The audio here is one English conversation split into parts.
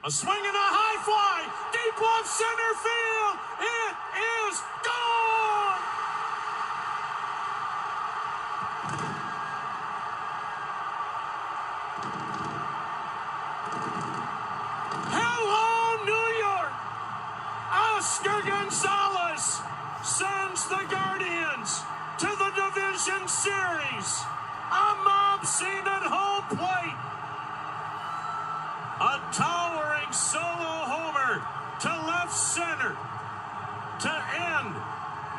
A swing and a high fly, deep left center field. It is gone. Hello, New York. Oscar Gonzalez sends the Guardians to the division series. A mob scene at home plate. A towering solo homer to left center to end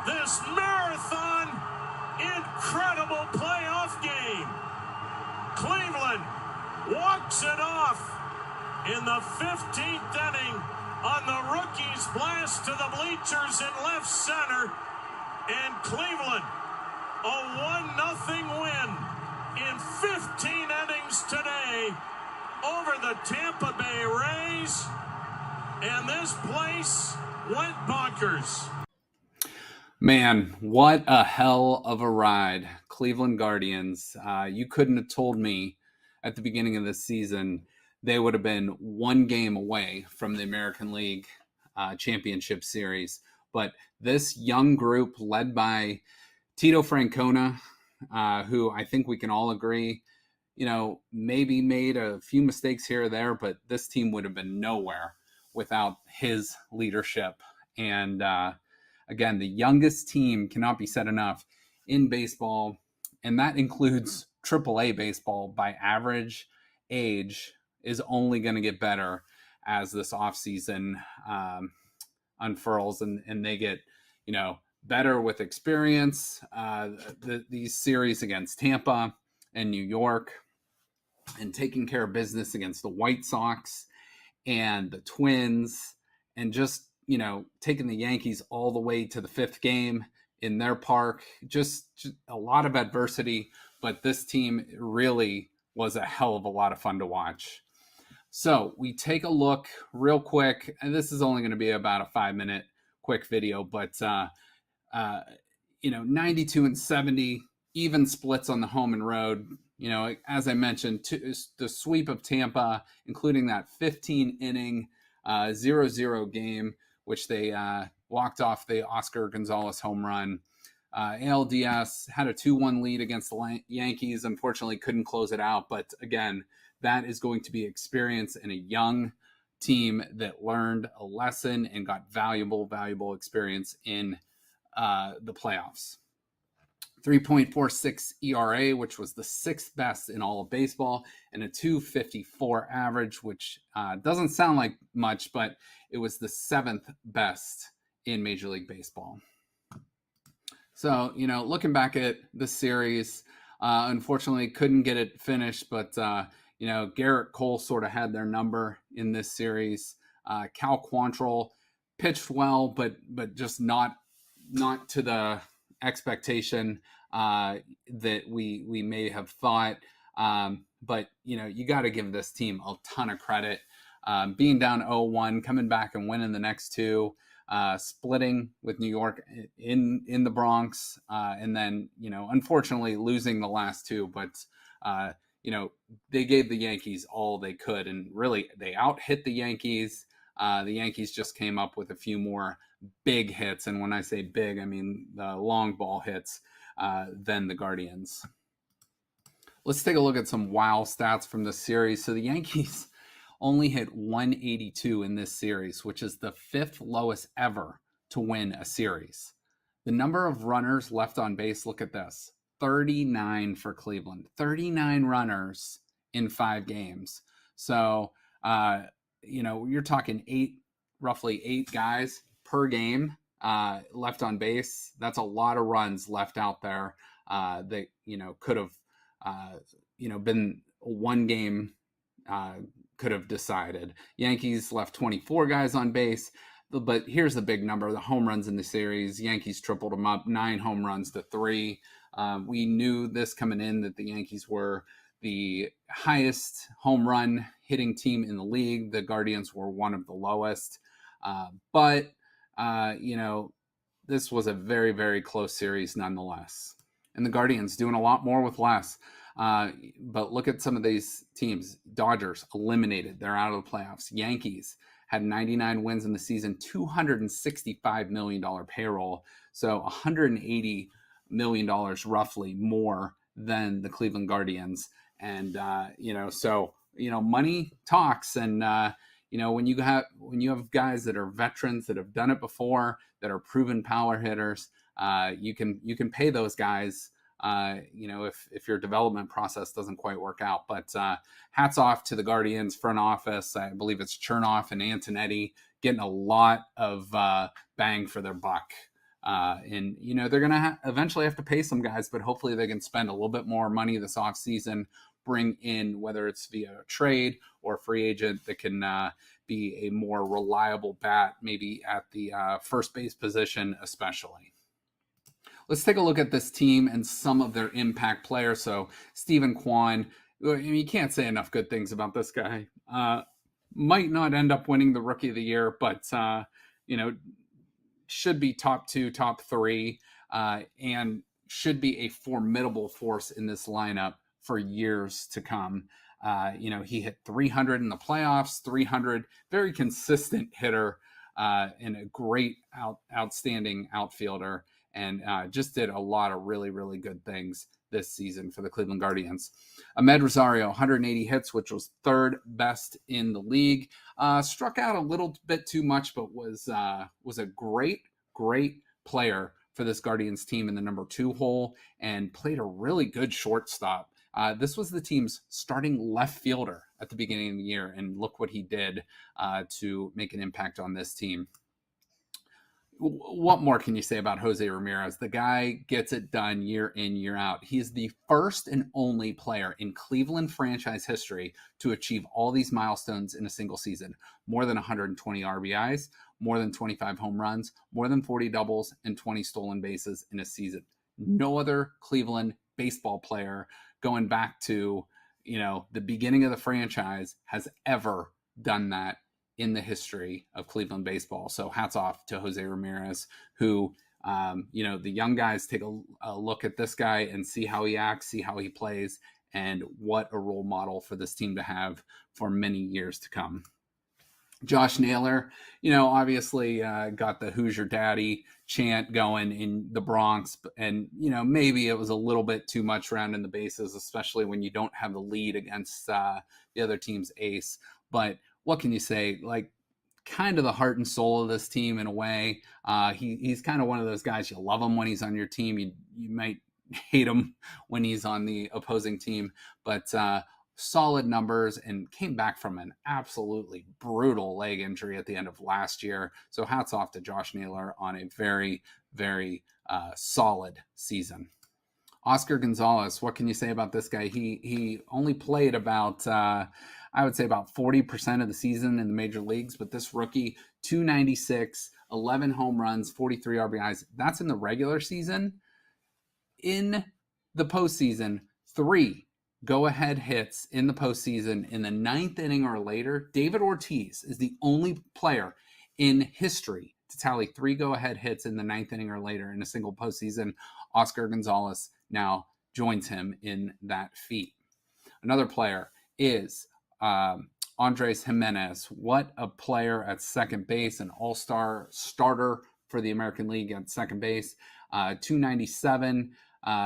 this marathon incredible playoff game. Cleveland walks it off in the 15th inning on the rookie's blast to the bleachers in left center. And Cleveland, a 1-0 win in 15 innings today over the Tampa Bay Rays, and this place went bonkers. Man, what a hell of a ride. Cleveland Guardians. You couldn't have told me at the beginning of this season they would have been one game away from the American League Championship Series. But this young group led by Tito Francona, who I think we can all agree, maybe made a few mistakes here or there, but this team would have been nowhere without his leadership. And again, the youngest team cannot be said enough in baseball, and that includes AAA baseball by average age is only going to get better as this offseason unfurls and they get, better with experience. These series against Tampa and New York, and taking care of business against the White Sox and the Twins, and just, taking the Yankees all the way to the fifth game in their park. Just a lot of adversity, but this team really was a hell of a lot of fun to watch. So we take a look real quick, and this is only going to be about a 5-minute quick video, but 92 and 70, even splits on the home and road. As I mentioned, the sweep of Tampa, including that 15-inning 0-0 game, which they walked off the Oscar Gonzalez home run. ALDS had a 2-1 lead against the Yankees. Unfortunately, couldn't close it out. But again, that is going to be experience in a young team that learned a lesson and got valuable experience in the playoffs. 3.46 ERA, which was the 6th best in all of baseball, and a 2.54 average, which doesn't sound like much, but it was the 7th best in Major League Baseball. So, looking back at the series, unfortunately couldn't get it finished, but, Garrett Cole sort of had their number in this series. Cal Quantrill pitched well, but just not to the expectation that we may have thought. But, you got to give this team a ton of credit. Being down 0-1, coming back and winning the next two, splitting with New York in the Bronx, and then, unfortunately losing the last two. But, they gave the Yankees all they could, and really they out-hit the Yankees. The Yankees just came up with a few more big hits, and when I say big, I mean the long ball hits, than the Guardians. Let's take a look at some wow stats from the series. So the Yankees only hit 182 in this series, which is the 5th lowest ever to win a series. The number of runners left on base, look at this, 39 for Cleveland, 39 runners in 5 games. So, you're talking roughly 8 guys per game left on base. That's a lot of runs left out there that, could have, been one game could have decided. Yankees left 24 guys on base, but here's the big number, the home runs in the series. Yankees tripled them up, 9 home runs to 3. We knew this coming in, that the Yankees were the highest home run hitting team in the league. The Guardians were one of the lowest. But this was a very, very close series nonetheless. And the Guardians doing a lot more with less. But look at some of these teams. Dodgers eliminated. They're out of the playoffs. Yankees had 99 wins in the season, $265 million payroll. So $180 million roughly more than the Cleveland Guardians. And, money talks. And, when you have guys that are veterans that have done it before, that are proven power hitters, you can pay those guys, if your development process doesn't quite work out. But hats off to the Guardians front office. I believe it's Chernoff and Antonetti getting a lot of bang for their buck. And they're going to eventually have to pay some guys, but hopefully they can spend a little bit more money this offseason, bring in, whether it's via a trade or a free agent, that can be a more reliable bat, maybe at the first base position especially. Let's take a look at this team and some of their impact players. So Stephen Kwan, you can't say enough good things about this guy. Might not end up winning the Rookie of the Year, but should be top 2, top 3, and should be a formidable force in this lineup for years to come. He hit 300 in the playoffs, 300, very consistent hitter, and a great outstanding outfielder. And just did a lot of really, really good things this season for the Cleveland Guardians. Amed Rosario, 180 hits, which was 3rd best in the league. Struck out a little bit too much, but was a great, great player for this Guardians team in the number 2 hole, and played a really good shortstop. This was the team's starting left fielder at the beginning of the year, and look what he did to make an impact on this team. What more can you say about Jose Ramirez? The guy gets it done year in, year out. He's the first and only player in Cleveland franchise history to achieve all these milestones in a single season. More than 120 RBIs, more than 25 home runs, more than 40 doubles, and 20 stolen bases in a season. No other Cleveland baseball player going back to, the beginning of the franchise has ever done that in the history of Cleveland baseball. So hats off to Jose Ramirez, who, the young guys take a look at this guy and see how he acts, see how he plays, and what a role model for this team to have for many years to come. Josh Naylor, obviously got the "Who's Your Daddy" chant going in the Bronx. And, maybe it was a little bit too much rounding the bases, especially when you don't have the lead against the other team's ace. But what can you say? Like, kind of the heart and soul of this team in a way. He's kind of one of those guys, you love him when he's on your team. You might hate him when he's on the opposing team. But solid numbers, and came back from an absolutely brutal leg injury at the end of last year. So hats off to Josh Naylor on a very, very solid season. Oscar Gonzalez, what can you say about this guy? He only played about, I would say about 40% of the season in the major leagues, but this rookie, 296, 11 home runs, 43 RBIs. That's in the regular season. In the postseason, 3 go-ahead hits in the postseason in the 9th inning or later. David Ortiz is the only player in history to tally 3 go-ahead hits in the 9th inning or later in a single postseason. Oscar Gonzalez now joins him in that feat. Another player is Andres Jimenez. What a player at second base, an all-star starter for the American League at second base. 297,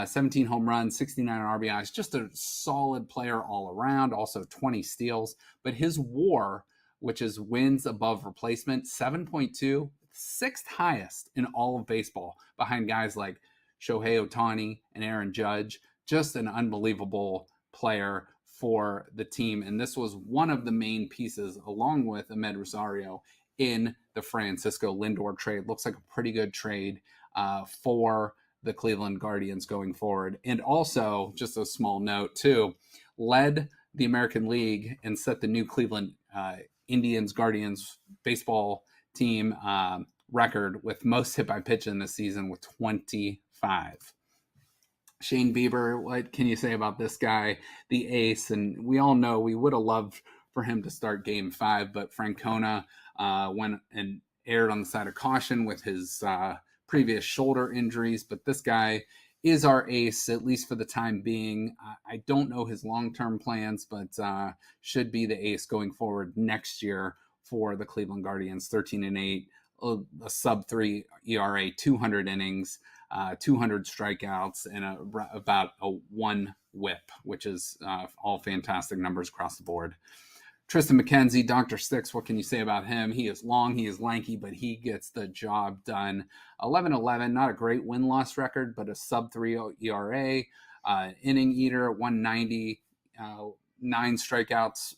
17 home runs, 69 RBIs. Just a solid player all around. Also 20 steals. But his WAR, which is wins above replacement, 7.2, 6th highest in all of baseball, behind guys like Shohei Ohtani and Aaron Judge. Just an unbelievable player for the team. And this was one of the main pieces, along with Amed Rosario, in the Francisco Lindor trade. Looks like a pretty good trade for the Cleveland Guardians going forward. And also, just a small note too, led the American League and set the new Cleveland Indians Guardians baseball team record with most hit by pitch in this season with 25. Shane Bieber, what can you say about this guy, the ace? And we all know we would have loved for him to start Game 5, but Francona went and erred on the side of caution with his previous shoulder injuries. But this guy is our ace, at least for the time being. I don't know his long-term plans, but should be the ace going forward next year for the Cleveland Guardians. 13-8, a sub-3 ERA, 200 innings, 200 strikeouts, and about a 1 whip, which is all fantastic numbers across the board. Tristan McKenzie, Dr. Sticks, what can you say about him? He is long, he is lanky, but he gets the job done. 11-11, not a great win-loss record, but a sub-3 ERA, inning eater, 190, 9 strikeouts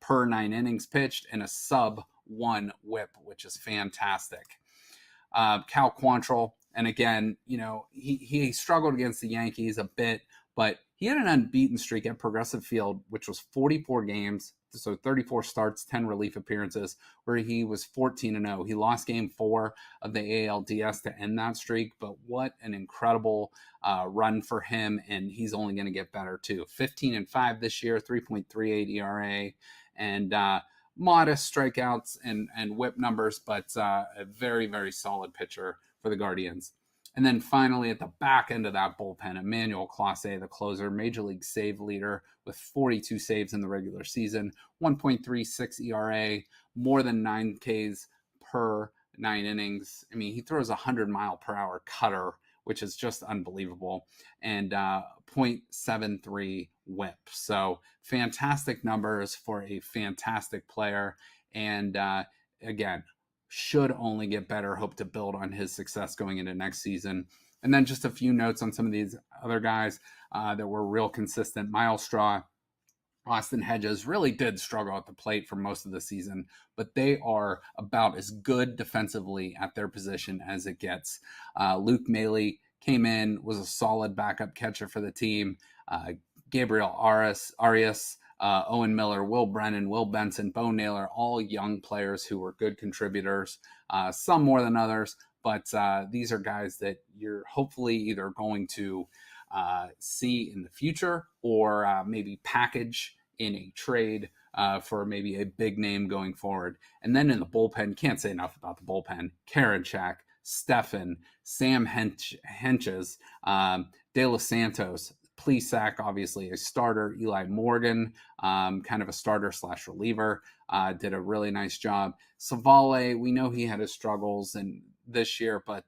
per 9 innings pitched, and a sub-1 whip, which is fantastic. Cal Quantrill, and again, he struggled against the Yankees a bit, but he had an unbeaten streak at Progressive Field, which was 44 games, so 34 starts, 10 relief appearances, where he was 14-0. He lost game 4 of the ALDS to end that streak, but what an incredible run for him, and he's only going to get better too. 15-5 this year, 3.38 ERA, and modest strikeouts and whip numbers, but a very, very solid pitcher for the Guardians. And then finally, at the back end of that bullpen, Emmanuel Clase, the closer, Major League save leader with 42 saves in the regular season, 1.36 ERA, more than 9 Ks per 9 innings. I mean, he throws a 100-mile-per-hour cutter, which is just unbelievable, and 0.73 whip. So fantastic numbers for a fantastic player. And again, should only get better, hope to build on his success going into next season. And then just a few notes on some of these other guys that were real consistent. Miles Straw, Austin Hedges really did struggle at the plate for most of the season, but they are about as good defensively at their position as it gets. Luke Maile came in, was a solid backup catcher for the team. Gabriel Arias, Owen Miller, Will Brennan, Will Benson, Bo Naylor, all young players who were good contributors, some more than others, but these are guys that you're hopefully either going to see in the future or maybe package in a trade for maybe a big name going forward. And then in the bullpen, can't say enough about the bullpen. Karinchak, Stefan, Sam Henches, De Los Santos, Plesac, obviously a starter, Eli Morgan, kind of a starter/reliever, did a really nice job. Savale, we know he had his struggles this year, but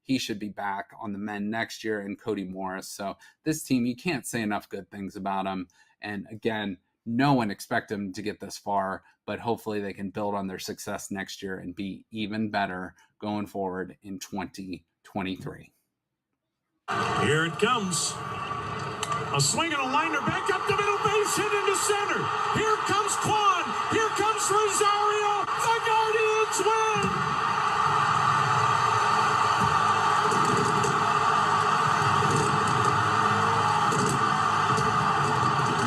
he should be back on the men next year, and Cody Morris. So this team, you can't say enough good things about them. And again, no one expect them to get this far, but hopefully they can build on their success next year and be even better going forward in 2023. Here it comes. A swing and a liner back up the middle, base hit into center. Here comes Quan. Here comes Rosario. The Guardians win.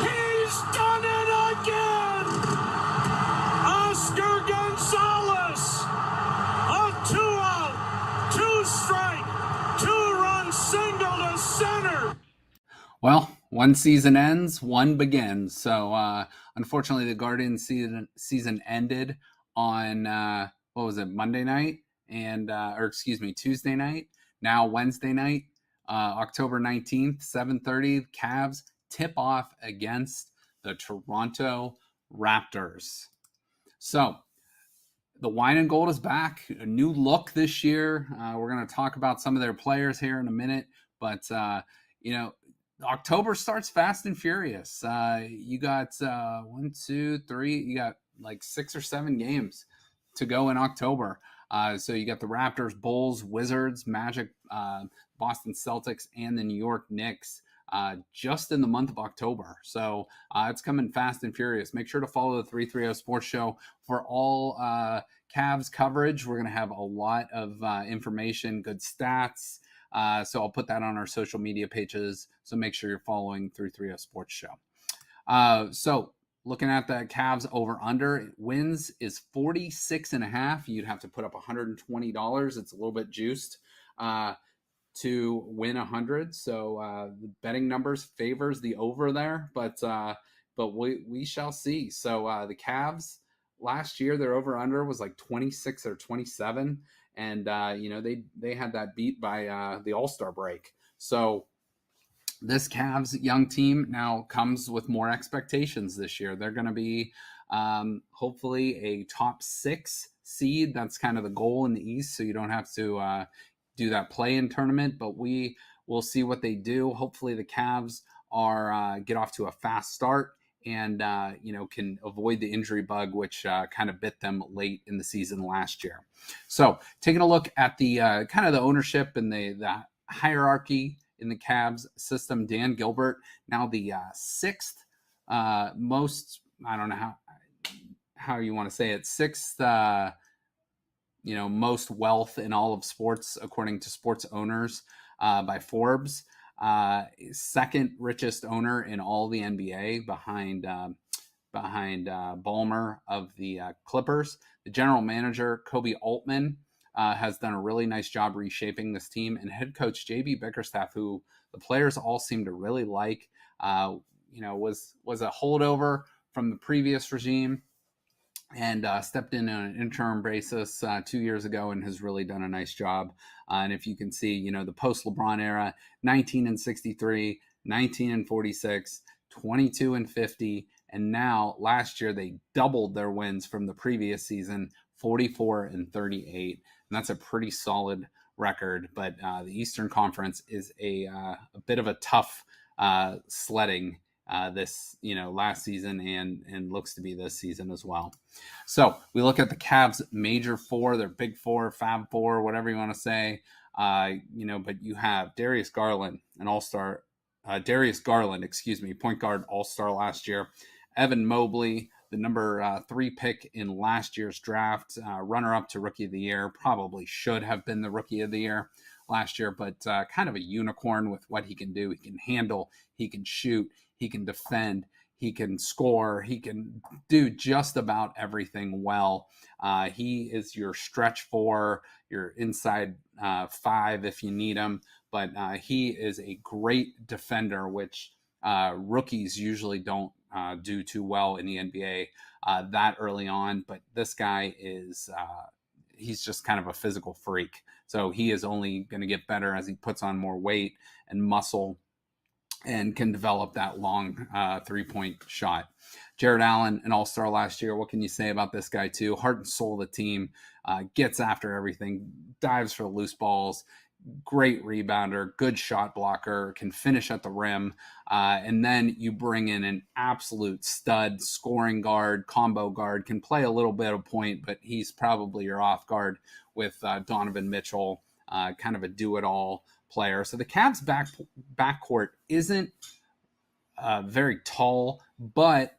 He's done it again. Oscar Gonzalez. A 2-out, 2-strike, 2-run single to center. Well, one season ends, one begins. So unfortunately, the Guardians season ended on Monday night Tuesday night. Now Wednesday night, October 19th, 7:30. Cavs tip off against the Toronto Raptors. So the wine and gold is back. A new look this year. We're going to talk about some of their players here in a minute, but October starts fast and furious. You got 1, 2, 3. You got like 6 or 7 games to go in October. So you got the Raptors, Bulls, Wizards, Magic, Boston Celtics, and the New York Knicks just in the month of October. So it's coming fast and furious. Make sure to follow the 330 Sports Show for all Cavs coverage. We're going to have a lot of information, good stats. So I'll put that on our social media pages. So make sure you're following 330 Sports Show. So looking at the Cavs over under wins is 46.5. You'd have to put up $120. It's a little bit juiced to win 100. So the betting numbers favors the over there, but we shall see. So the Cavs last year, their over under was like 26 or 27. And, they had that beat by the All-Star break. So this Cavs young team now comes with more expectations this year. They're going to be hopefully a top 6 seed. That's kind of the goal in the East, so you don't have to do that play-in tournament, but we will see what they do. Hopefully the Cavs are get off to a fast start and can avoid the injury bug, which kind of bit them late in the season last year. So taking a look at the kind of the ownership and the hierarchy in the Cavs system, Dan Gilbert, now the 6th most, I don't know how you want to say it, 6th most wealth in all of sports according to Sports Owners by Forbes. 2nd richest owner in all the NBA behind Ballmer of the Clippers. The general manager, Kobe Altman, has done a really nice job reshaping this team. And head coach JB Bickerstaff, who the players all seem to really like, was a holdover from the previous regime and stepped in on an interim basis 2 years ago and has really done a nice job. And if you can see, the post-LeBron era, 19-63, 19-46, 22-50, and now last year they doubled their wins from the previous season, 44-38. And that's a pretty solid record. But the Eastern Conference is a bit of a tough sledding this last season and looks to be this season as well. So we look at the Cavs major 4, their big 4, Fab 4, whatever you want to say. But you have Darius Garland, point guard all-star last year. Evan Mobley, the number 3 pick in last year's draft, runner-up to Rookie of the Year, probably should have been the Rookie of the Year last year, but kind of a unicorn with what he can do. He can handle, he can shoot, he can defend, he can score, he can do just about everything well. He is your stretch 4, your inside 5 if you need him, but he is a great defender, which rookies usually don't do too well in the NBA that early on. But this guy is he's just kind of a physical freak. So he is only going to get better as he puts on more weight and muscle and can develop that long 3-point shot. Jared Allen, an all-star last year. What can you say about this guy too? Heart and soul of the team, gets after everything, dives for loose balls, great rebounder, good shot blocker, can finish at the rim. And then you bring in an absolute stud scoring guard, combo guard, can play a little bit of point, but he's probably your off guard with Donovan Mitchell, kind of a do-it-all player. So the Cavs backcourt isn't very tall, but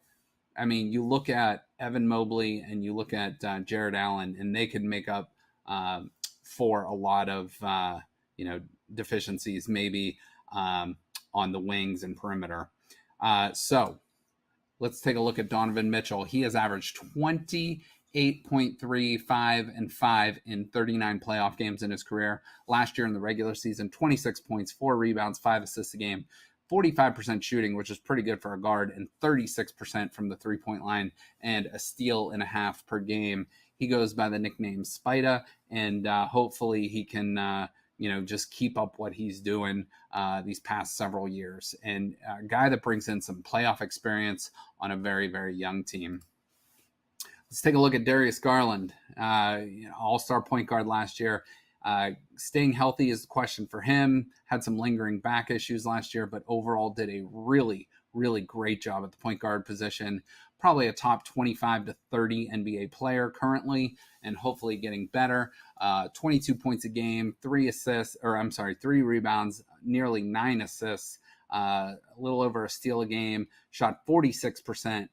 I mean, you look at Evan Mobley and you look at Jared Allen, and they could make up for a lot of deficiencies maybe on the wings and perimeter. So let's take a look at Donovan Mitchell. He has averaged 28.3, 5, and 5 in 39 playoff games in his career. Last year in the regular season, 26 points, 4 rebounds, 5 assists a game, 45% shooting, which is pretty good for a guard, and 36% from the 3-point line, and a steal and a half per game. He goes by the nickname Spida, and hopefully he can just keep up what he's doing these past several years. And a guy that brings in some playoff experience on a very, very young team. Let's take a look at Darius Garland, all-star point guard last year. Staying healthy is the question for him. Had some lingering back issues last year, but overall did a really, really great job at the point guard position. Probably a top 25 to 30 NBA player currently, and hopefully getting better. 22 points a game, 3 rebounds, nearly 9 assists, a little over a steal a game, shot 46%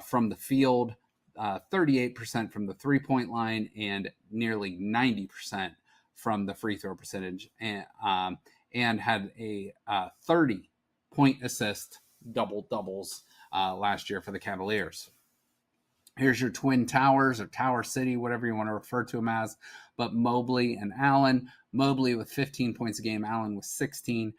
from the field, 38% from the 3-point line, and nearly 90% from the free throw percentage, and had a 30-point assist doubles last year for the Cavaliers. Here's your Twin Towers or Tower City, whatever you want to refer to them as, but Mobley and Allen. Mobley with 15 points a game, Allen with 16.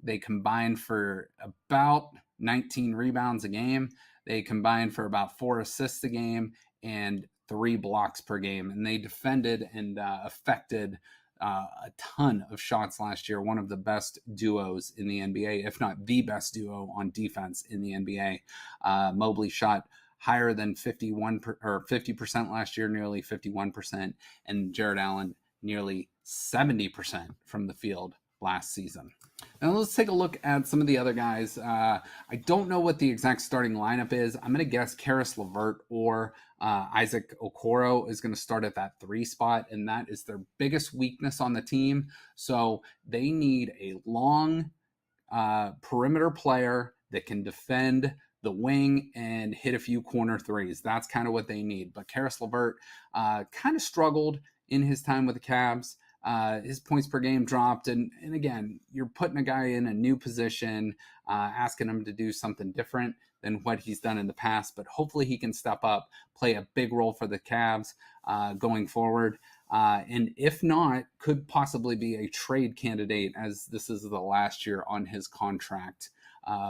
They combined for about 19 rebounds a game. They combined for about 4 assists a game and 3 blocks per game. And they defended and affected a ton of shots last year, one of the best duos in the NBA, if not the best duo on defense in the NBA. Mobley shot higher than 50% last year, nearly 51%, and Jared Allen nearly 70% from the field last season. Now let's take a look at some of the other guys. I don't know what the exact starting lineup is. I'm going to guess Karis LeVert or Isaac Okoro is going to start at that 3 spot, and that is their biggest weakness on the team. So they need a long perimeter player that can defend the wing and hit a few corner threes. That's kind of what they need. But Karis LeVert kind of struggled in his time with the Cavs. His points per game dropped. And again, you're putting a guy in a new position, asking him to do something different than what he's done in the past. But hopefully he can step up, play a big role for the Cavs going forward. And if not, could possibly be a trade candidate, as this is the last year on his contract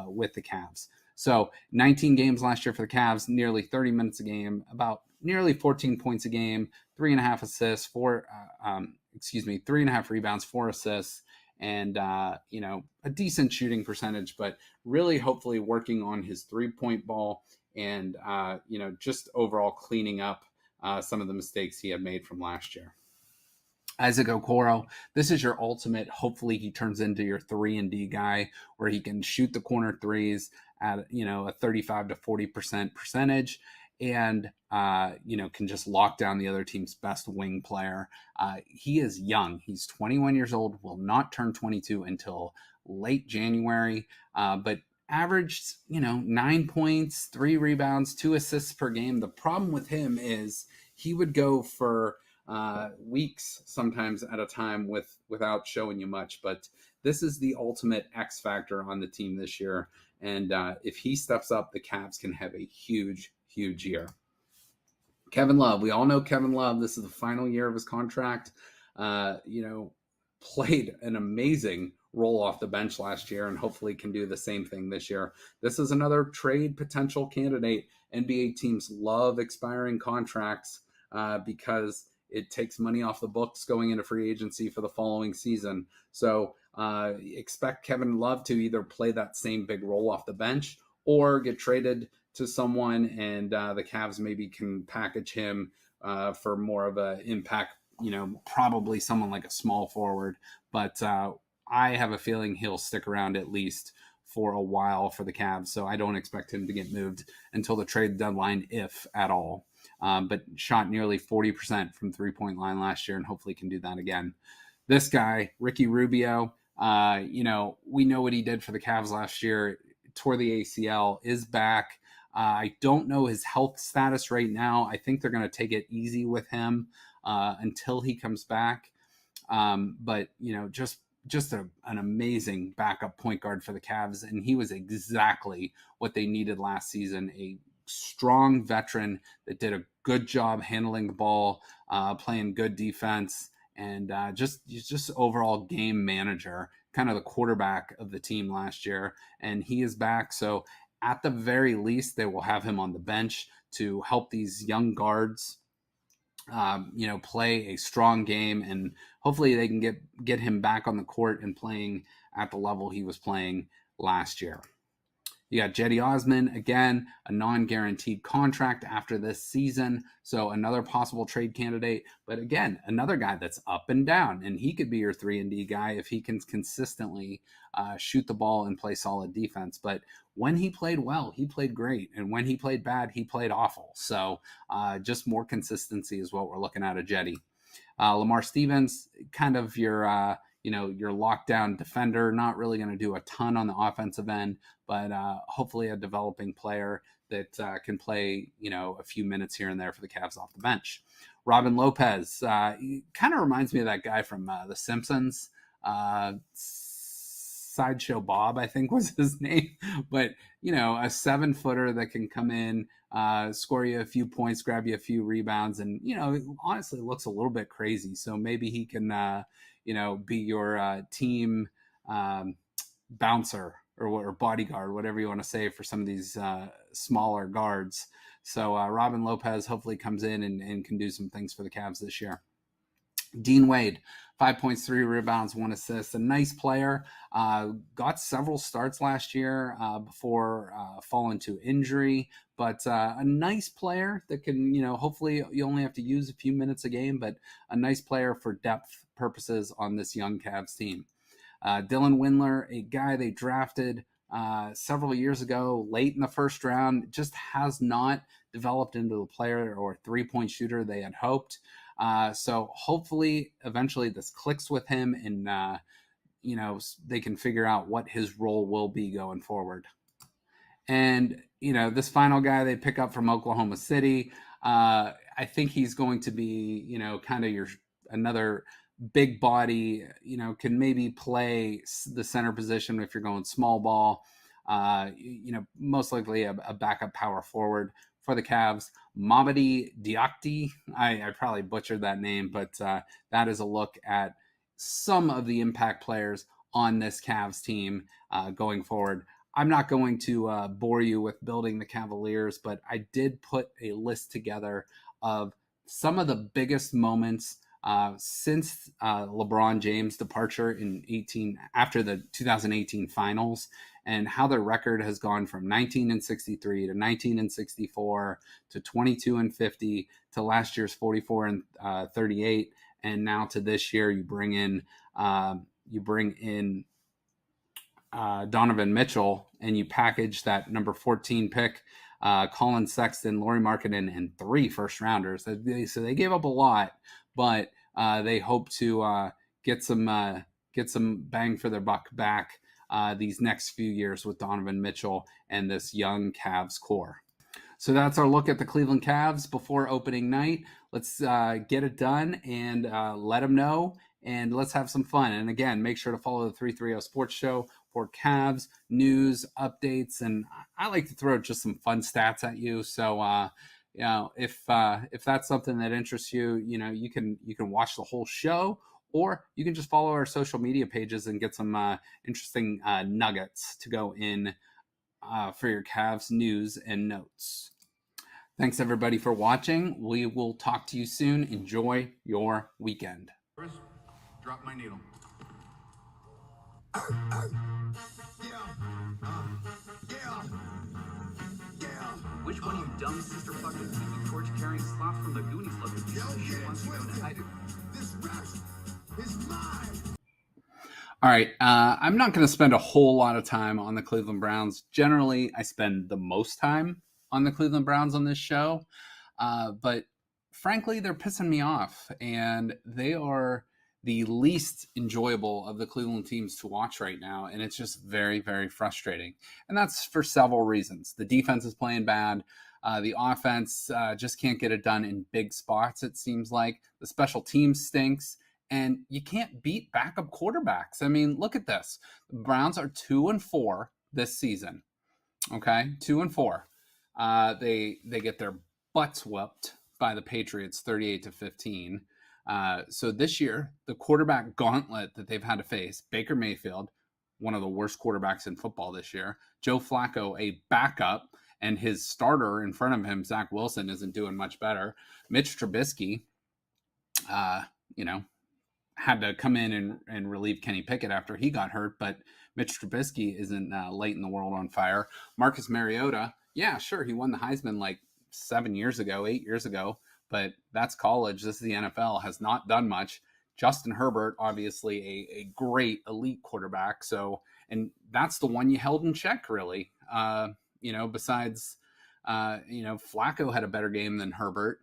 with the Cavs. So 19 games last year for the Cavs, nearly 30 minutes a game, about nearly 14 points a game, 3.5 assists, 3.5 rebounds, 4 assists, and a decent shooting percentage, but really hopefully working on his 3-point ball and just overall cleaning up some of the mistakes he had made from last year. Isaac Okoro, this is your ultimate. Hopefully he turns into your 3-and-D guy where he can shoot the corner threes at a 35 to 40% percentage and can just lock down the other team's best wing player. He is young. He's 21 years old, will not turn 22 until late January, but averaged 9 points, 3 rebounds, 2 assists per game. The problem with him is he would go for weeks sometimes at a time without showing you much, but this is the ultimate X factor on the team this year, and if he steps up, the Cavs can have a huge year. Kevin Love, we all know Kevin Love. This is the final year of his contract. Played an amazing role off the bench last year and hopefully can do the same thing this year. This is another trade potential candidate. NBA teams love expiring contracts because it takes money off the books going into free agency for the following season. So expect Kevin Love to either play that same big role off the bench or get traded to someone, and the Cavs maybe can package him for more of an impact, probably someone like a small forward. But I have a feeling he'll stick around at least for a while for the Cavs, so I don't expect him to get moved until the trade deadline, if at all. But shot nearly 40% from 3-point line last year and hopefully can do that again. This guy, Ricky Rubio, we know what he did for the Cavs last year, tore the ACL, is back. I don't know his health status right now. I think they're going to take it easy with him until he comes back. But just an amazing backup point guard for the Cavs, and he was exactly what they needed last season, a strong veteran that did a good job handling the ball, playing good defense, and just overall game manager, kind of the quarterback of the team last year. And he is back, so at the very least, they will have him on the bench to help these young guards, play a strong game, and hopefully they can get him back on the court and playing at the level he was playing last year. You got Cedi Osman, again, a non-guaranteed contract after this season, so another possible trade candidate. But again, another guy that's up and down, and he could be your 3-and-D guy if he can consistently shoot the ball and play solid defense. But when he played well, he played great, and when he played bad, he played awful. So just more consistency is what we're looking at Cedi. Lamar Stevens, kind of your lockdown defender, not really going to do a ton on the offensive end, but hopefully a developing player that can play, a few minutes here and there for the Cavs off the bench. Robin Lopez, he kind of reminds me of that guy from The Simpsons. Sideshow Bob, I think was his name, but a 7-footer that can come in, score you a few points, grab you a few rebounds, and honestly looks a little bit crazy. So maybe he can be your team bouncer or bodyguard, whatever you want to say, for some of these smaller guards. So Robin Lopez hopefully comes in and can do some things for the Cavs this year. Dean Wade, 5 points, 3 rebounds, 1 assist. A nice player. Got several starts last year before falling to injury, but a nice player that can, hopefully you only have to use a few minutes a game, but a nice player for depth purposes on this young Cavs team. Dylan Windler, a guy they drafted several years ago, late in the first round, just has not developed into the player or three-point shooter they had hoped. So hopefully, eventually, this clicks with him, and they can figure out what his role will be going forward. And this final guy they pick up from Oklahoma City, I think he's going to be, kind of another big body, can maybe play the center position if you're going small ball. Most likely a backup power forward for the Cavs. Mamadi Diakti, I probably butchered that name, but that is a look at some of the impact players on this Cavs team going forward. I'm not going to bore you with building the Cavaliers, but I did put a list together of some of the biggest moments since LeBron James' departure after the 2018 finals, and how their record has gone from 19-63 to 19-64 to 22-50 to last year's 44-38, and now to this year you bring in Donovan Mitchell, and you package that number 14 pick, Colin Sexton, Lauri Markkanen, and 3 first-rounders. So they gave up a lot, but they hope to get some bang for their buck back these next few years with Donovan Mitchell and this young Cavs core. So that's our look at the Cleveland Cavs before opening night. Let's get it done and let them know, and let's have some fun. And again, make sure to follow the 330 Sports Show for Cavs news, updates, and I like to throw just some fun stats at you. So if that's something that interests you, you can watch the whole show, or you can just follow our social media pages and get some interesting nuggets to go in for your Cavs news and notes. Thanks everybody for watching. We will talk to you soon. Enjoy your weekend. Drop my needle. Which one of you dumb sister fucking tiki torch carrying slots from the Goonies looking piece of shit wants to go to hiding? This rest is mine. All right, I'm not going to spend a whole lot of time on the Cleveland Browns. Generally, I spend the most time on the Cleveland Browns on this show, but frankly, they're pissing me off, and they are the least enjoyable of the Cleveland teams to watch right now, and it's just very, very frustrating. And that's for several reasons. The defense is playing bad. The offense just can't get it done in big spots, it seems like. The special team stinks, and you can't beat backup quarterbacks. I mean, look at this. The Browns are 2-4 this season. Okay, 2-4. They get their butts whooped by the Patriots 38-15. So this year, the quarterback gauntlet that they've had to face, Baker Mayfield, one of the worst quarterbacks in football this year, Joe Flacco, a backup, and his starter in front of him, Zach Wilson, isn't doing much better. Mitch Trubisky, had to come in and relieve Kenny Pickett after he got hurt, but Mitch Trubisky isn't lighting the world on fire. Marcus Mariota, yeah, sure, he won the Heisman like 8 years ago, but that's college. This is the NFL, has not done much. Justin Herbert, obviously a great elite quarterback. So, and that's the one you held in check, really. Besides, Flacco had a better game than Herbert.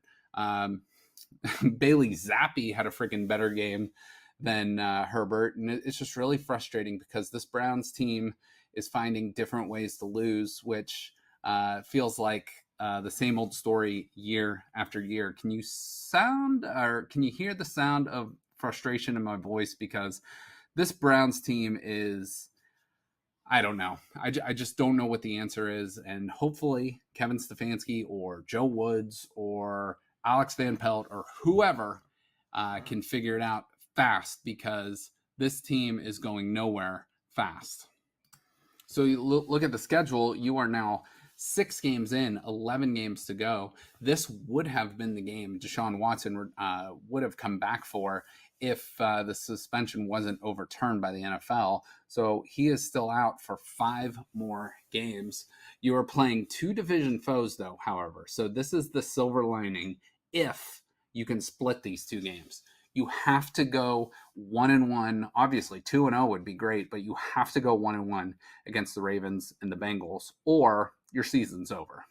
Bailey Zappi had a freaking better game than Herbert. And it's just really frustrating because this Browns team is finding different ways to lose, which feels like the same old story year after year. Can you hear the sound of frustration in my voice? Because this Browns team is, I don't know. I just don't know what the answer is. And hopefully Kevin Stefanski or Joe Woods or Alex Van Pelt or whoever can figure it out fast, because this team is going nowhere fast. So you look at the schedule. You are now 6 games in, 11 games to go. This would have been the game Deshaun Watson would have come back for if the suspension wasn't overturned by the NFL. So he is still out for 5 more games. You are playing 2 division foes, though, however. So this is the silver lining if you can split these 2 games. You have to go 1-1. Obviously, 2-0 would be great, but you have to go 1-1 against the Ravens and the Bengals, or your season's over.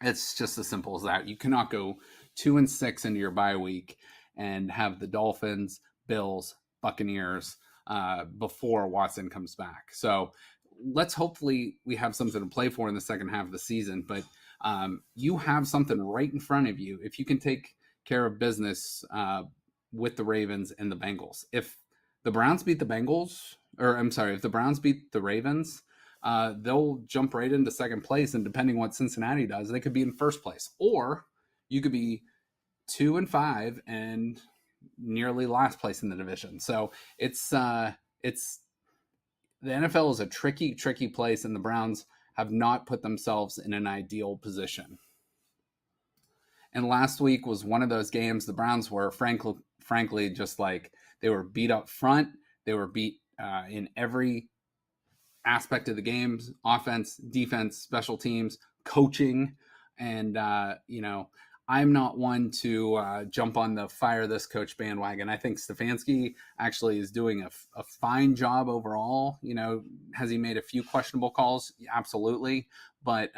It's just as simple as that. You cannot go 2-6 into your bye week and have the Dolphins, Bills, Buccaneers before Watson comes back. So let's hopefully we have something to play for in the second half of the season. But you have something right in front of you if you can take care of business with the Ravens and the Bengals. If the Browns beat the Bengals, or I'm sorry, if the Browns beat the Ravens, they'll jump right into second place. And depending what Cincinnati does, they could be in first place. Or you could be 2-5 and nearly last place in the division. So it's the NFL is a tricky place, and the Browns have not put themselves in an ideal position. And last week was one of those games. The Browns were frankly just like they were beat up front. They were beat in every aspect of the games: offense, defense, special teams, coaching. And I'm not one to jump on the fire this coach bandwagon. I think Stefanski actually is doing a fine job overall. Has he made a few questionable calls? Absolutely. But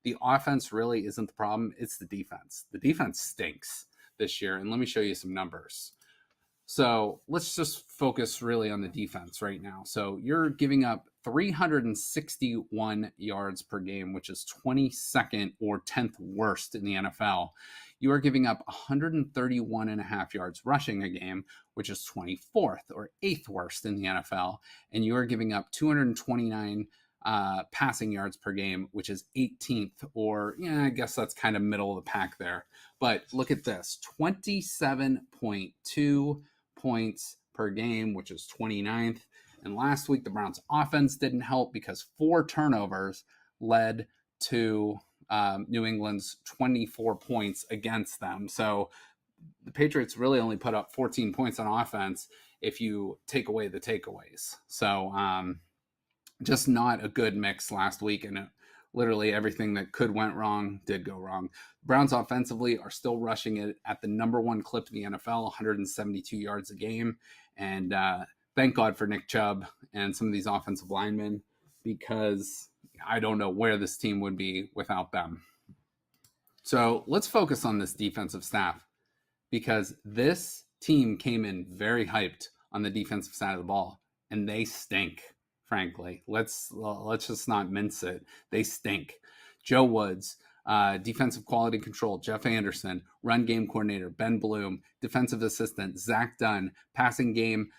the offense really isn't the problem. It's the defense. The defense stinks this year. And let me show you some numbers. So let's just focus really on the defense right now. So you're giving up 361 yards per game, which is 22nd or 10th worst in the NFL. You are giving up 131 and a half yards rushing a game, which is 24th or 8th worst in the NFL. And you are giving up 229 passing yards per game, which is 18th, or I guess that's kind of middle of the pack there. But look at this, 27.2 points per game, which is 29th. And last week, the Browns offense didn't help because 4 turnovers led to New England's 24 points against them. So the Patriots really only put up 14 points on offense if you take away the takeaways. So just not a good mix last week, and literally everything that could went wrong did go wrong. Browns offensively are still rushing it at the number 1 clip in the NFL, 172 yards a game. And thank God for Nick Chubb and some of these offensive linemen, because I don't know where this team would be without them. So let's focus on this defensive staff, because this team came in very hyped on the defensive side of the ball, and they stink. Frankly, let's just not mince it. They stink. Joe Woods, defensive quality control, Jeff Anderson, run game coordinator, Ben Bloom, defensive assistant, Zach Dunn, passing game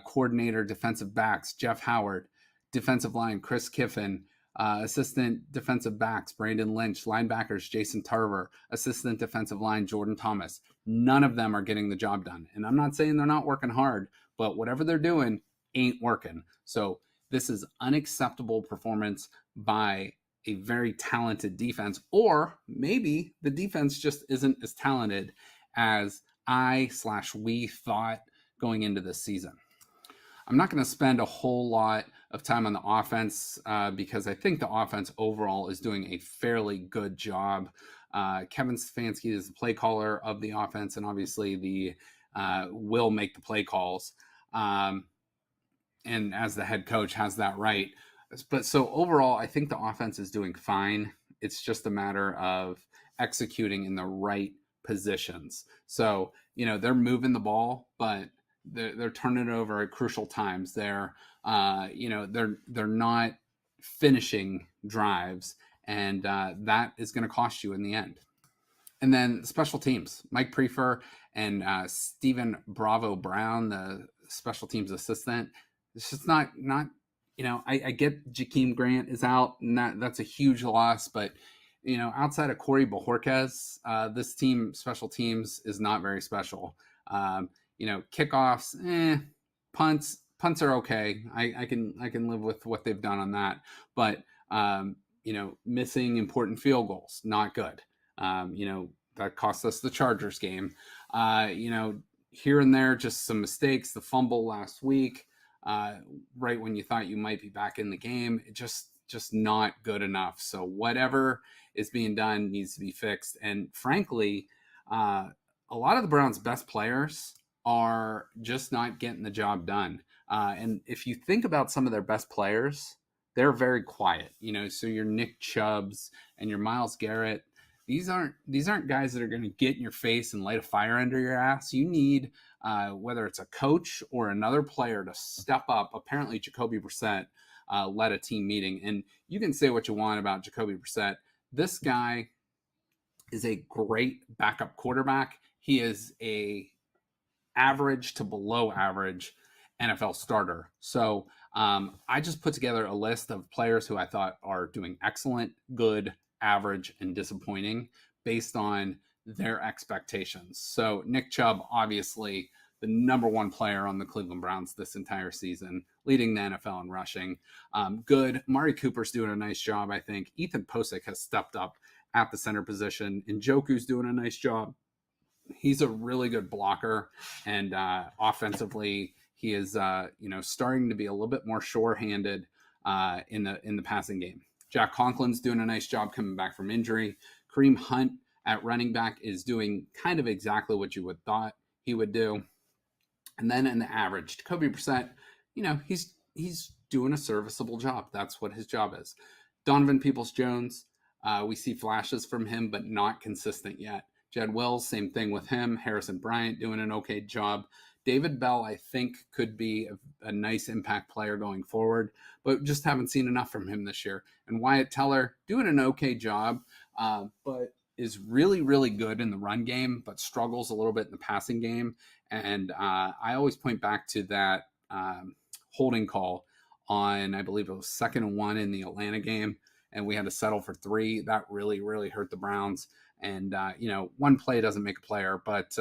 coordinator, defensive backs, Jeff Howard, defensive line, Chris Kiffin, assistant defensive backs, Brandon Lynch, linebackers, Jason Tarver, assistant defensive line, Jordan Thomas. None of them are getting the job done. And I'm not saying they're not working hard, but whatever they're doing ain't working. So this is unacceptable performance by a very talented defense, or maybe the defense just isn't as talented as we thought going into this season. I'm not going to spend a whole lot of time on the offense because I think the offense overall is doing a fairly good job. Kevin Stefanski is the play caller of the offense, and obviously will make the play calls. And as the head coach has that right. But so overall, I think the offense is doing fine. It's just a matter of executing in the right positions. So, they're moving the ball, but they're turning it over at crucial times. They're not finishing drives, and that is going to cost you in the end. And then special teams, Mike Prefer and Stephen Bravo Brown, the special teams assistant. It's just not I get Jakeem Grant is out, and that's a huge loss, but outside of Corey Bojorquez, this team, special teams, is not very special. Kickoffs, punts are okay. I can live with what they've done on that, but missing important field goals, not good. That cost us the Chargers game. Here and there, just some mistakes. The fumble last week, right when you thought you might be back in the game, it just not good enough. So whatever is being done needs to be fixed. And frankly, a lot of the Browns' best players are just not getting the job done. And if you think about some of their best players, they're very quiet. So your Nick Chubbs and your Myles Garrett, these aren't guys that are going to get in your face and light a fire under your ass. You need whether it's a coach or another player to step up. Apparently, Jacoby Brissett led a team meeting, and you can say what you want about Jacoby Brissett. This guy is a great backup quarterback. He is a average to below average NFL starter. So I just put together a list of players who I thought are doing excellent, good, average, and disappointing based on their expectations. So Nick Chubb, obviously the number one player on the Cleveland Browns this entire season, leading the NFL in rushing. Good. Amari Cooper's doing a nice job, I think. Ethan Posick has stepped up at the center position. Njoku's doing a nice job. He's a really good blocker, and offensively, he is starting to be a little bit more sure-handed in the passing game. Jack Conklin's doing a nice job coming back from injury. Kareem Hunt at running back is doing kind of exactly what you would thought he would do. And then in the average, Jacoby Brissett, he's doing a serviceable job. That's what his job is. Donovan Peoples-Jones, we see flashes from him, but not consistent yet. Jed Wills, same thing with him. Harrison Bryant doing an okay job. David Bell, I think, could be a nice impact player going forward, but just haven't seen enough from him this year. And Wyatt Teller doing an okay job, but is really, really good in the run game, but struggles a little bit in the passing game. And I always point back to that holding call on, I believe it was 2nd and 1 in the Atlanta game, and we had to settle for 3. That really, really hurt the Browns. And, one play doesn't make a player, but,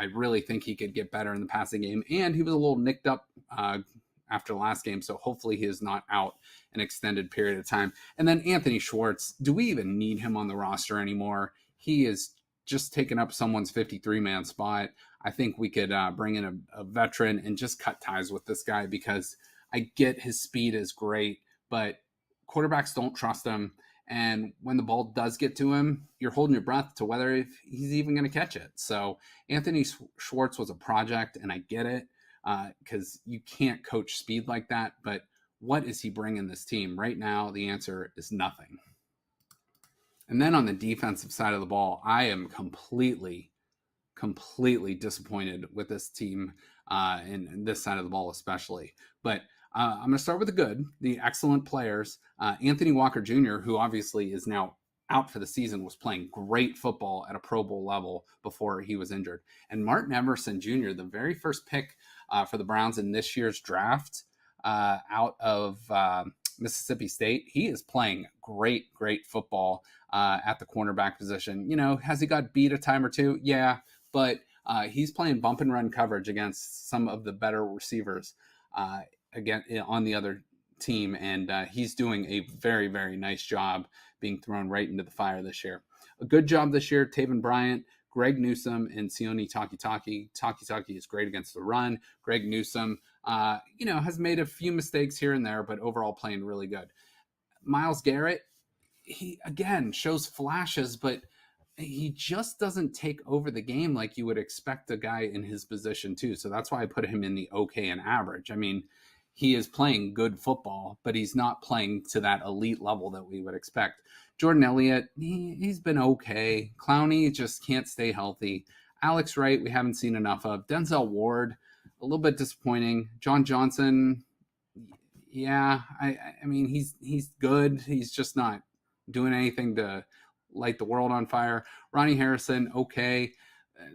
I really think he could get better in the passing game. And he was a little nicked up after the last game, so hopefully he is not out an extended period of time. And then Anthony Schwartz, do we even need him on the roster anymore? He is just taking up someone's 53-man spot. I think we could bring in a veteran and just cut ties with this guy, because I get his speed is great, but quarterbacks don't trust him. And when the ball does get to him, you're holding your breath to whether if he's even going to catch it. So Anthony Schwartz was a project, and I get it, because you can't coach speed like that. But what is he bringing this team? Right now, the answer is nothing. And then on the defensive side of the ball, I am completely disappointed with this team, and this side of the ball especially. But I'm going to start with the excellent players. Anthony Walker Jr., who obviously is now out for the season, was playing great football at a Pro Bowl level before he was injured. And Martin Emerson Jr., the very first pick for the Browns in this year's draft out of Mississippi State, he is playing great football at the cornerback position. Has he got beat a time or two? Yeah, but he's playing bump and run coverage against some of the better receivers again on the other team, and he's doing a very, very nice job being thrown right into the fire this year. A good job this year, Taven Bryant, Greg Newsome, and Sione Takitaki. Takitaki is great against the run. Greg Newsome, has made a few mistakes here and there, but overall playing really good. Myles Garrett, he again shows flashes, but he just doesn't take over the game like you would expect a guy in his position to. So that's why I put him in the okay and average. I mean, he is playing good football, but he's not playing to that elite level that we would expect. Jordan Elliott, he's been okay. Clowney just can't stay healthy. Alex Wright, we haven't seen enough of. Denzel Ward, a little bit disappointing. John Johnson, yeah, I mean, he's good. He's just not doing anything to light the world on fire. Ronnie Harrison, okay.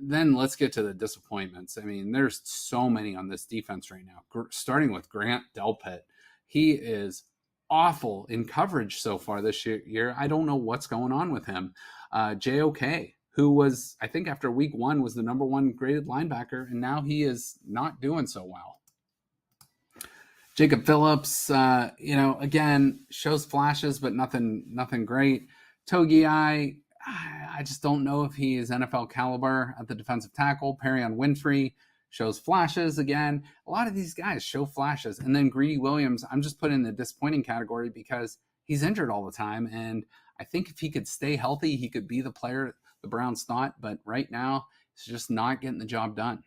Then let's get to the disappointments. I mean, there's so many on this defense right now, starting with Grant Delpit. He is awful in coverage so far this year. I don't know what's going on with him. JOK, who was, I think after week 1, was the number 1 graded linebacker, and now he is not doing so well. Jacob Phillips, again, shows flashes, but nothing great. Togi, I just don't know if he is NFL caliber at the defensive tackle. Perrion Winfrey shows flashes again. A lot of these guys show flashes. And then Greedy Williams, I'm just putting in the disappointing category because he's injured all the time. And I think if he could stay healthy, he could be the player the Browns thought. But right now, he's just not getting the job done.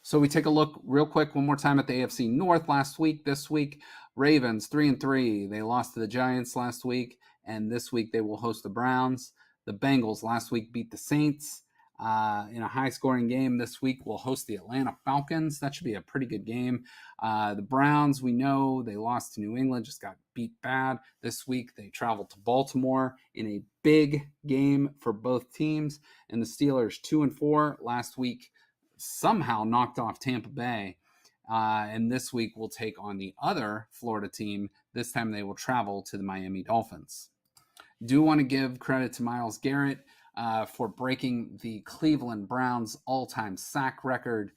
So we take a look real quick one more time at the AFC North last week. This week, Ravens 3-3. They lost to the Giants last week, and this week they will host the Browns. The Bengals last week beat the Saints in a high-scoring game. This week we'll host the Atlanta Falcons. That should be a pretty good game. The Browns, we know they lost to New England, just got beat bad. This week they traveled to Baltimore in a big game for both teams. And the Steelers 2-4 last week somehow knocked off Tampa Bay. And this week we'll take on the other Florida team. This time they will travel to the Miami Dolphins. Do want to give credit to Myles Garrett for breaking the Cleveland Browns all-time sack record,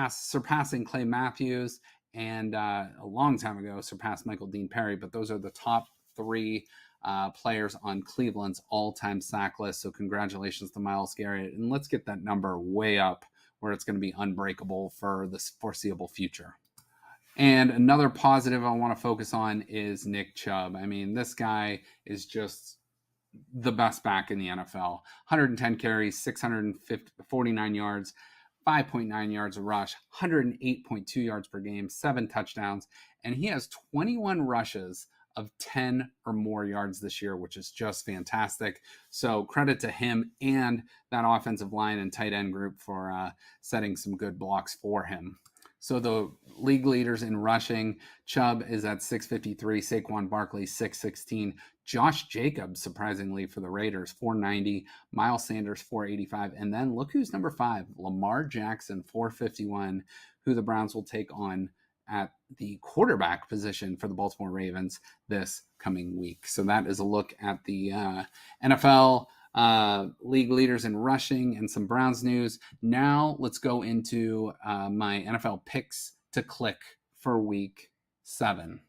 surpassing Clay Matthews, and a long time ago surpassed Michael Dean Perry. But those are the top three players on Cleveland's all-time sack list. So congratulations to Myles Garrett. And let's get that number way up where it's going to be unbreakable for the foreseeable future. And another positive I want to focus on is Nick Chubb. I mean, this guy is just the best back in the NFL. 110 carries, 649 yards, 5.9 yards a rush, 108.2 yards per game, 7 touchdowns. And he has 21 rushes of 10 or more yards this year, which is just fantastic. So credit to him and that offensive line and tight end group for setting some good blocks for him. So the league leaders in rushing, Chubb is at 653, Saquon Barkley 616, Josh Jacobs, surprisingly for the Raiders, 490, Miles Sanders 485, and then look who's number 5, Lamar Jackson 451, who the Browns will take on at the quarterback position for the Baltimore Ravens this coming week. So that is a look at the NFL league leaders in rushing and some Browns news. Now let's go into my NFL picks to click for week 7.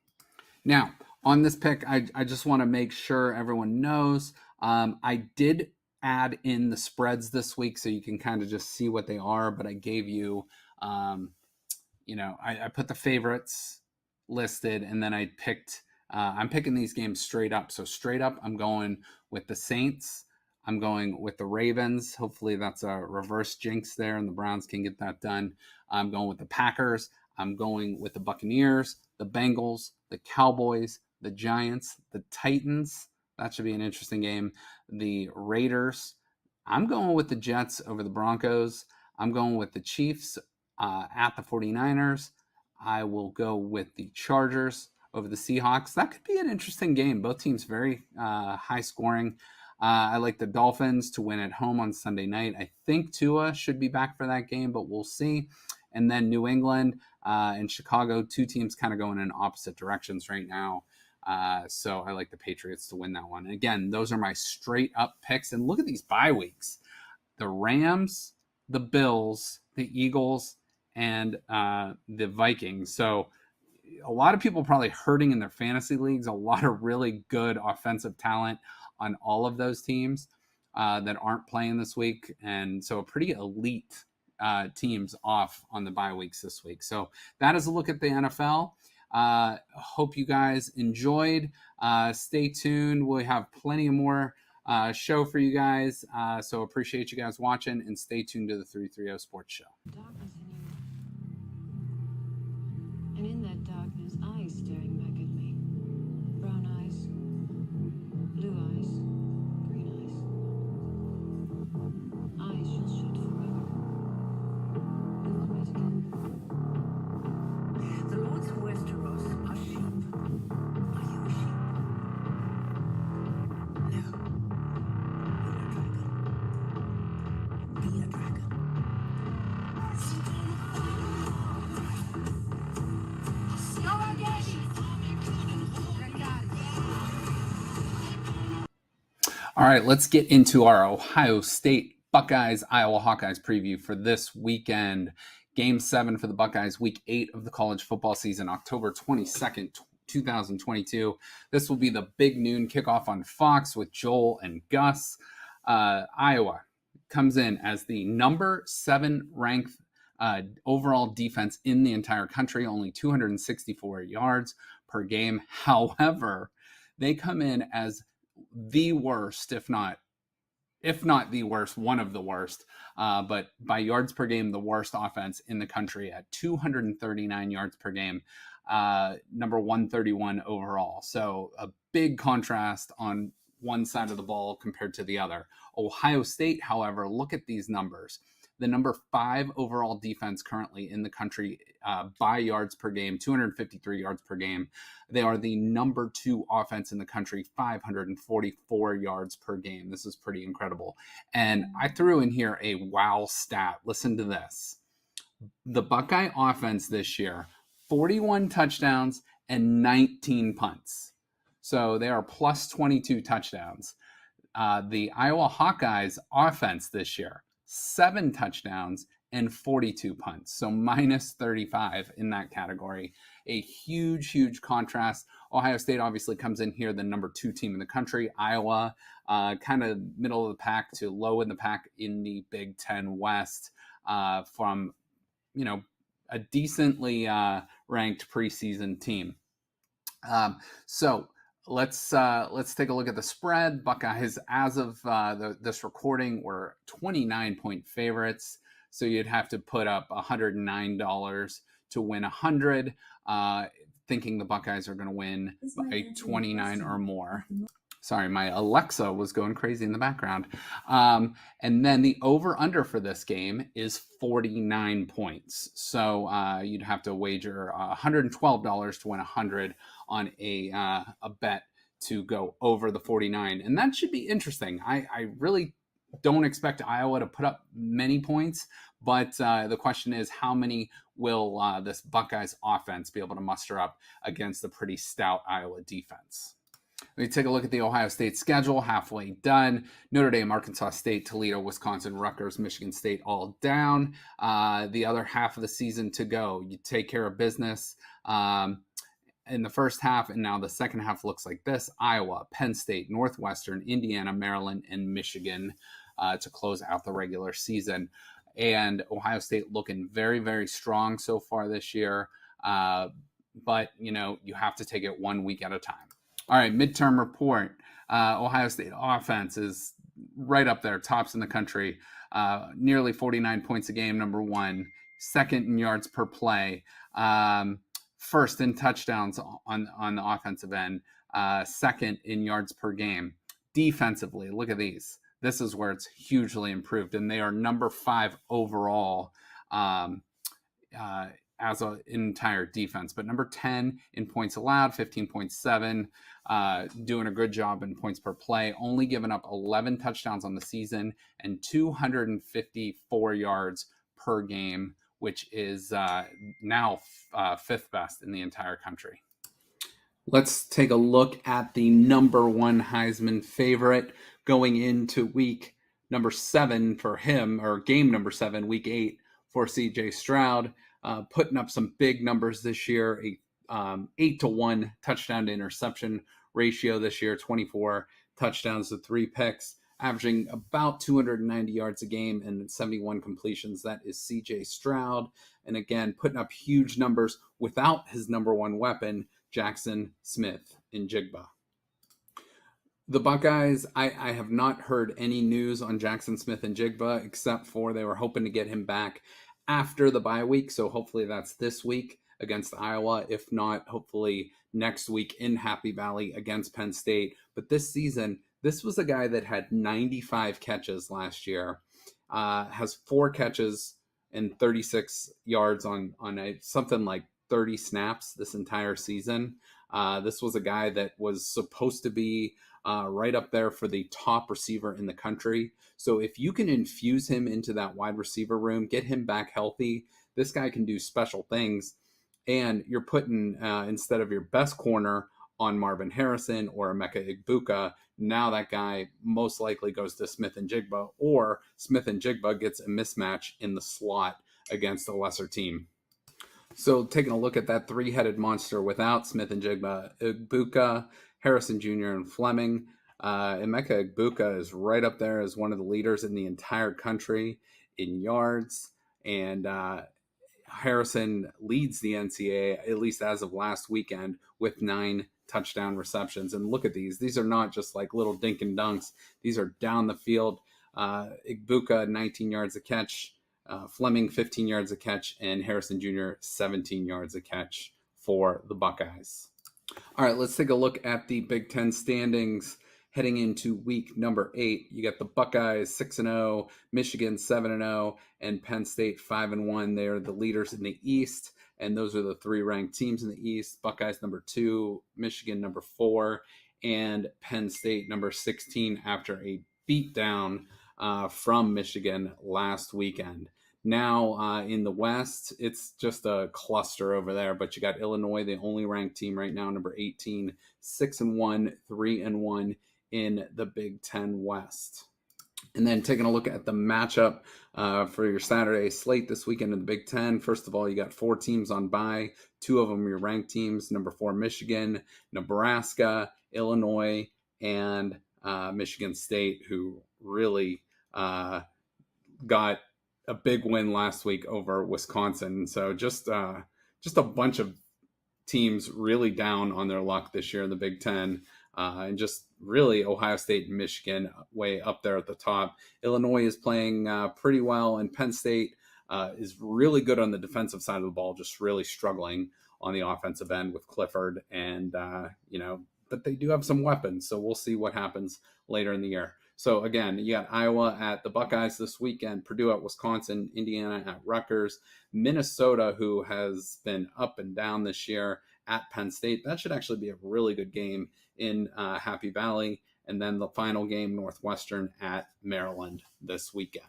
Now on this pick, I just want to make sure everyone knows I did add in the spreads this week so you can kind of just see what they are, but I gave you I put the favorites listed, and then I picked, I'm picking these games straight up. So straight up, I'm going with the Saints. I'm going with the Ravens. Hopefully that's a reverse jinx there, and the Browns can get that done. I'm going with the Packers. I'm going with the Buccaneers, the Bengals, the Cowboys, the Giants, the Titans. That should be an interesting game. The Raiders. I'm going with the Jets over the Broncos. I'm going with the Chiefs at the 49ers. I will go with the Chargers over the Seahawks. That could be an interesting game. Both teams very high scoring. I like the Dolphins to win at home on Sunday night. I think Tua should be back for that game, but we'll see. And then New England and Chicago, two teams kind of going in opposite directions right now. So I like the Patriots to win that one. And again, those are my straight up picks. And look at these bye weeks. The Rams, the Bills, the Eagles, and the Vikings. So a lot of people probably hurting in their fantasy leagues. A lot of really good offensive talent on all of those teams that aren't playing this week. And so a pretty elite teams off on the bye weeks this week. So that is a look at the NFL. Hope you guys enjoyed. Stay tuned. We'll have plenty more show for you guys. So appreciate you guys watching, and stay tuned to the 330 Sports Show. Darkness in you. And in that darkness, eyes staring back at me. Brown eyes, blue eyes, green eyes. Eyes shall shut forever. We will meet again. The lords of Westeros are sheep. Are you a sheep? No. You're a dragon. Be a dragon. All right, let's get into our Ohio State Buckeyes, Iowa Hawkeyes preview for this weekend. Game 7 for the Buckeyes, Week 8 of the college football season, October 22nd, 2022. This will be the big noon kickoff on Fox with Joel and Gus. Iowa comes in as the number 7 ranked overall defense in the entire country, only 264 yards per game. However, they come in as the worst, if not the worst, one of the worst, but by yards per game, the worst offense in the country at 239 yards per game, number 131 overall. So a big contrast on one side of the ball compared to the other. Ohio State, however, look at these numbers. The number 5 overall defense currently in the country by yards per game, 253 yards per game. They are the number 2 offense in the country, 544 yards per game. This is pretty incredible. And I threw in here a wow stat. Listen to this. The Buckeye offense this year, 41 touchdowns and 19 punts. So they are plus 22 touchdowns. The Iowa Hawkeyes offense this year, 7 touchdowns and 42 punts. So minus 35 in that category. A huge, huge contrast. Ohio State obviously comes in here, the number 2 team in the country. Iowa, kind of middle of the pack to low in the pack in the Big Ten West, from, a decently ranked preseason team. So let's take a look at the spread. Buckeyes, as of this recording, were 29-point favorites. So you'd have to put up $109 to win 100, thinking the Buckeyes are going to win by 29 or more. Sorry, my Alexa was going crazy in the background. And then the over-under for this game is 49 points. So you'd have to wager $112 to win 100 on a bet to go over the 49. And that should be interesting. I really don't expect Iowa to put up many points, but the question is, how many will this Buckeyes offense be able to muster up against the pretty stout Iowa defense? We take a look at the Ohio State schedule, halfway done. Notre Dame, Arkansas State, Toledo, Wisconsin, Rutgers, Michigan State, all down. The other half of the season to go. You take care of business in the first half, and now the second half looks like this. Iowa, Penn State, Northwestern, Indiana, Maryland, and Michigan to close out the regular season. And Ohio State looking very, very strong so far this year. But, you have to take it 1 week at a time. All right, midterm report. Ohio State offense is right up there, tops in the country. Nearly 49 points a game, number 1. Second in yards per play. First in touchdowns on the offensive end. Second in yards per game. Defensively, look at these. This is where it's hugely improved, and they are number 5 overall as an entire defense, but number 10 in points allowed, 15.7, doing a good job in points per play, only giving up 11 touchdowns on the season and 254 yards per game, which is now 5th best in the entire country. Let's take a look at the number 1 Heisman favorite going into week number 7 for him, or game number 7, week 8 for CJ Stroud. Putting up some big numbers this year, a 8-to-1 touchdown to interception ratio this year, 24 touchdowns to 3 picks, averaging about 290 yards a game and 71 completions. That is CJ Stroud. And again, putting up huge numbers without his number 1 weapon, Jackson Smith-Njigba. The Buckeyes, I have not heard any news on Jackson Smith-Njigba, except for they were hoping to get him back after the bye week. So hopefully that's this week against Iowa. If not, hopefully next week in Happy Valley against Penn State. But this season, this was a guy that had 95 catches last year, has 4 catches and 36 yards on something like 30 snaps this entire season. This was a guy that was supposed to be right up there for the top receiver in the country. So if you can infuse him into that wide receiver room, get him back healthy, this guy can do special things. And you're putting, instead of your best corner on Marvin Harrison or Emeka Egbuka, now that guy most likely goes to Smith-Njigba, or Smith-Njigba gets a mismatch in the slot against a lesser team. So taking a look at that three-headed monster without Smith and Jigba, Ibuka, Harrison Jr., and Fleming. Emeka Ibuka is right up there as one of the leaders in the entire country in yards. And Harrison leads the NCAA, at least as of last weekend, with 9 touchdown receptions. And look at these. These are not just like little dink and dunks. These are down the field. Ibuka, 19 yards a catch. Fleming, 15 yards a catch. And Harrison Jr., 17 yards a catch for the Buckeyes. All right, let's take a look at the Big Ten standings heading into week number 8. You got the Buckeyes 6-0, Michigan 7-0, and Penn State 5-1. They are the leaders in the East, and those are the 3 ranked teams in the East. Buckeyes number 2, Michigan number 4, and Penn State number 16 after a beatdown from Michigan last weekend. Now in the West, it's just a cluster over there, but you got Illinois, the only ranked team right now, number 18, 6-1, 3-1 in the Big Ten West. And then taking a look at the matchup for your Saturday slate this weekend in the Big Ten. First of all, you got 4 teams on bye. 2 of them are your ranked teams. Number 4, Michigan, Nebraska, Illinois, and Michigan State, who really got a big win last week over Wisconsin. So just a bunch of teams really down on their luck this year in the Big Ten. And just really Ohio State and Michigan way up there at the top. Illinois is playing pretty well, and Penn State is really good on the defensive side of the ball, just really struggling on the offensive end with Clifford. And, but they do have some weapons, so we'll see what happens later in the year. So again, you got Iowa at the Buckeyes this weekend, Purdue at Wisconsin, Indiana at Rutgers, Minnesota, who has been up and down this year, at Penn State. That should actually be a really good game in Happy Valley. And then the final game, Northwestern at Maryland this weekend.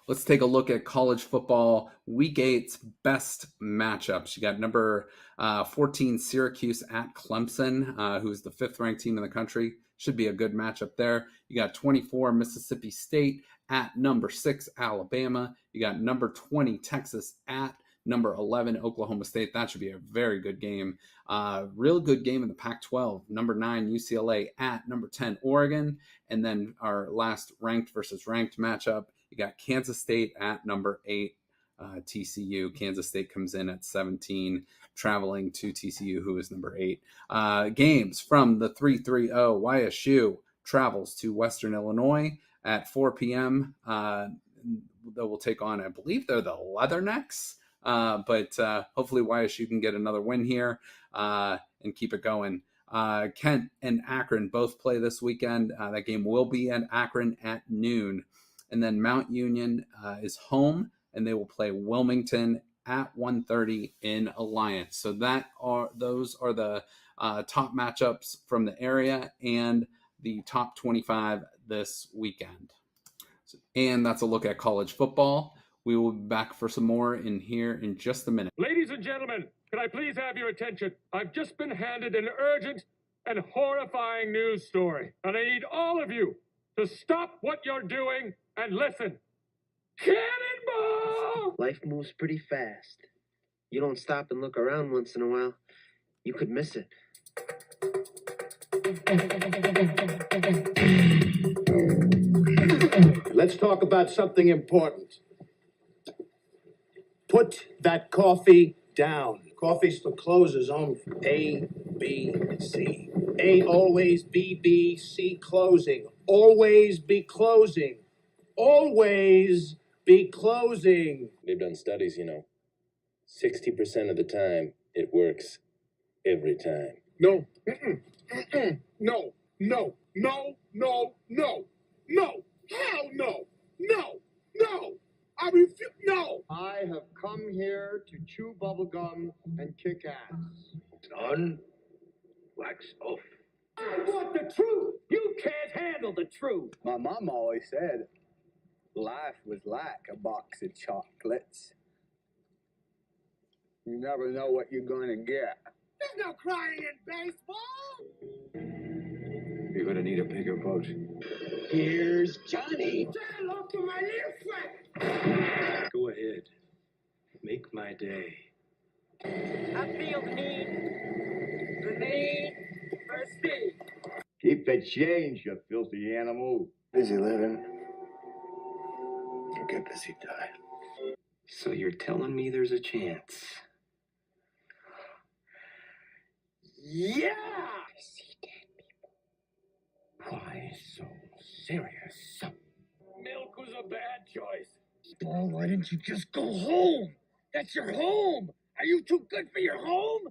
Let's take a look at college football Week 8's best matchups. You got number 14 Syracuse at Clemson, who's the 5th ranked team in the country. Should be a good matchup there. You got 24 Mississippi State at number 6 Alabama. You got number 20 Texas at number 11 Oklahoma State. That should be a very good game. Real good game in the Pac-12. Number 9 UCLA at number 10 Oregon. And then our last ranked versus ranked matchup, you got Kansas State at number 8 TCU. Kansas State comes in at 17, traveling to TCU, who is number 8. Games from the 3-3-0. YSU travels to Western Illinois at 4 p.m. They will take on, I believe they're the Leathernecks. But hopefully YSU can get another win here and keep it going. Kent and Akron both play this weekend. That game will be at Akron at noon. And then Mount Union is home, and they will play Wilmington at 1:30 in Alliance. So those are the top matchups from the area and the top 25 this weekend. And that's a look at college football. We will be back for some more in here in just a minute. Ladies and gentlemen, can I please have your attention? I've just been handed an urgent and horrifying news story, and I need all of you to stop what you're doing and listen. Cannonball! Life moves pretty fast. You don't stop and look around once in a while, you could miss it. Let's talk about something important. Put that coffee down. Coffee's for closers only. A, B, C. A, always, B, B, C, closing. Always be closing. Always be closing. They've done studies, 60% of the time, it works every time. No. No. No. No. No. No. No. Hell no. No. No. I refuse. No. I have come here to chew bubblegum and kick ass. On, wax off. I want the truth. You can't handle the truth. My mom always said life was like a box of chocolates. You never know what you're going to get. There's no crying in baseball. You're gonna need a bigger boat. Here's Johnny. Say hello to my little friend. Go ahead. Make my day. I feel the need for speed. Keep the change, you filthy animal. Busy living. Or get busy die. So you're telling me there's a chance? Yeah! I see dead people. Why so serious? Milk was a bad choice. Paul, why didn't you just go home? That's your home. Are you too good for your home?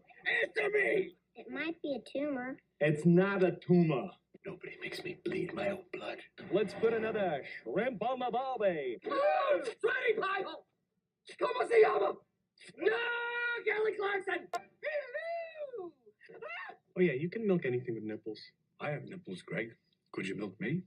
Answer me. It might be a tumor. It's not a tumor. Nobody makes me bleed my own blood. Let's put another shrimp on the barbie. Oh, Freddy Pyle! ¿Cómo se llama? No, Kelly Clarkson! Hello! Oh yeah, you can milk anything with nipples. I have nipples, Greg. Could you milk me?